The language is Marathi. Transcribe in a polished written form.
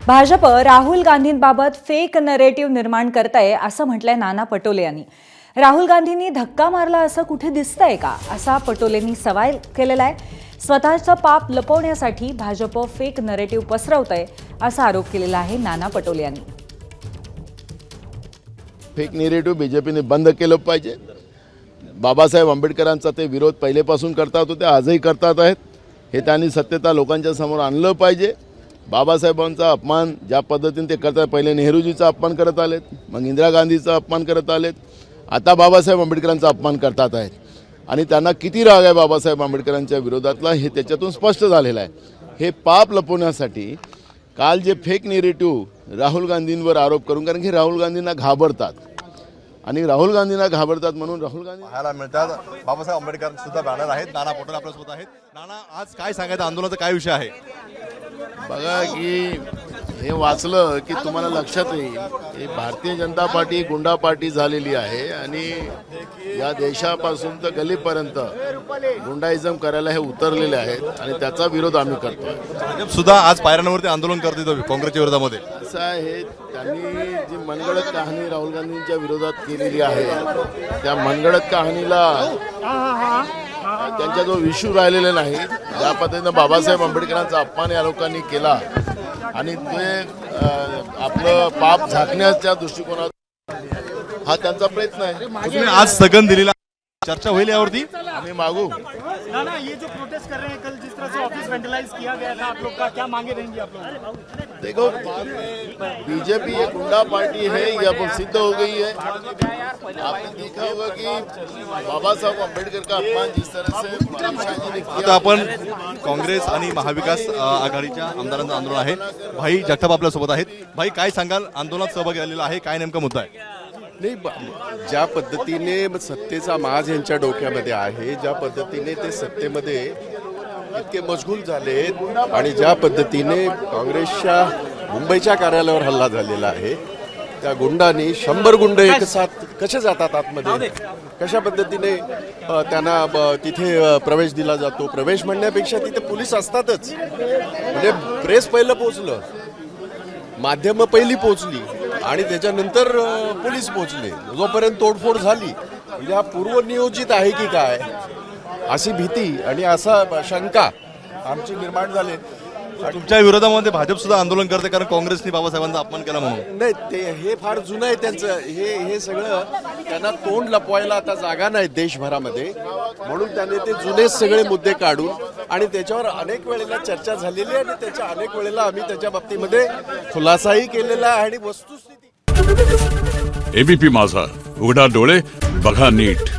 भाजप राहुल गांधींबाबत फेक नरेटिव्ह निर्माण करताय असं म्हटलंय नाना पटोले यांनी। राहुल गांधींनी धक्का मारला असं कुठे दिसतंय का असा पटोलेंनी सवाल केलेला आहे। स्वतःचं पाप लपवण्यासाठी भाजप फेक नरेटिव्ह पसरवतंय असा आरोप केलेला आहे नाना पटोले यांनी। फेक नरेटिव्ह बीजेपीने बंद केलं पाहिजे। बाबासाहेब आंबेडकरांचा ते विरोध पहिलेपासून करतात होते, आजही करतात आहेत। हे त्यांनी सत्यता लोकांच्या समोर आणलं पाहिजे। बाबासाहेबांचा अपमान ज्या पद्धतीने ते करतात, पहिले नेहरूजीचा अपमान करत आलेत, मग इंदिरा गांधीचा अपमान करत आलेत, आता बाबासाहेब आंबेडकरांचा अपमान करतात आहेत। आणि त्यांना किती राग आहे बाबासाहेब आंबेडकरांच्या विरोधातला हे त्याच्यातून स्पष्ट झालेलं आहे। हे पाप लपवण्यासाठी काल जे फेक नरेटिव्ह राहुल गांधींवर आरोप करून, कारण की राहुल गांधींना घाबरतात आणि राहुल गांधींना घाबरतात म्हणून राहुल गांधी पाहायला मिळतात। बाबासाहेब आंबेडकर सुद्धा बॅनर आहेत। नाना पटोले आपल्यासोबत आहेत। नाना, आज काय सांगायचं, आंदोलनाचा काय विषय आहे? बघा की हे वाचलं की तुम्हाला लक्षात येईल की भारतीय जनता पार्टी गुंडा पार्टी झालेली आहे आणि या देशापासून तर गलीपर्यंत गुंडाइझम करायला हे उतरलेले आहेत आणि त्याचा विरोध आम्ही करतो। भाजप सुद्धा आज पायऱ्यांवरती आंदोलन करते काँग्रेसच्या विरोधामध्ये। असं आहे, त्यांनी जी मनगडत कहाणी राहुल गांधींच्या विरोधात केलेली आहे, त्या मनगडत कहाणीला त्यांचा जो इश्यू राहिलेला नाही, ज्या पद्धतीनं बाबासाहेब आंबेडकरांचा अपमान या लोकांनी केला आणि ते आपलं पाप झाकण्याच्या दृष्टिकोनात हा त्यांचा प्रयत्न आहे। तुम्ही आज स्थगन दिलेला, चर्चा होईल यावरती? आम्ही मागू ना ये जो प्रोटेस्ट कर रहे हैं, कल जिस तरह से ऑफिस वेंडलाइज किया गया था, आप लोग का क्या मांगे रहेंगी आप लोग? देखो, बीजेपी एक गुंडा पार्टी है, ये अब सिद्ध हो गई है। आपने देखा होगा कि बाबा साहब आंबेडकर का अपमान जिस तरह से शाहजी ने किया। आता आपण काँग्रेस आणि महाविकास आघाडीच्या आमदारांचं आंदोलन आहे। भाई जगताप आपल्या सोबत आहेत। भाई, काय सांगाल, आंदोलनात सहभागी झालेला आहे, काय नेमका मुद्दा आहे? नाही, ज्या पद्धतीने सत्तेचा माज यांच्या डोक्यामध्ये आहे, ज्या पद्धतीने ते सत्तेमध्ये इतके मशगूल झालेत आणि ज्या पद्धतीने काँग्रेसच्या मुंबईच्या कार्यालयावर हल्ला झालेला आहे, त्या गुंडांनी 100 गुंड एक साथ कसे जातात आतमध्ये, कशा पद्धतीने त्यांना तिथे प्रवेश दिला जातो। प्रवेश म्हणण्यापेक्षा तिथे पोलीस असतातच, म्हणजे प्रेस पहिलं पोहोचलं, माध्यमं पहिली पोहोचली आणि त्याच्यानंतर पोलीस पोहोचले। जोपर्यंत तोडफोड झाली म्हणजे हा पूर्वनियोजित आहे की काय अशी भीती आणि असा शंका आमची निर्माण झाली। तुमच्या विरोधामध्ये भाजप सुद्धा आंदोलन करते, कारण काँग्रेसने बाबासाहेबांचा अपमान केला म्हणून। नाही, ते हे फार जुनं आहे त्यांचं। हे सगळं त्यांना तोंड लपवायला आता जागा नाही देशभरामध्ये, म्हणून त्याने ते जुने सगळे मुद्दे काढून आणि त्याच्यावर अनेक वेळेला चर्चा झालेली आहे आणि त्याच्या अनेक वेळेला आम्ही त्याच्या बाबतीमध्ये खुलासाही केलेला आहे आणि वस्तुस्थिती। एबीपी माझा, उघडा डोळे बघा नीट।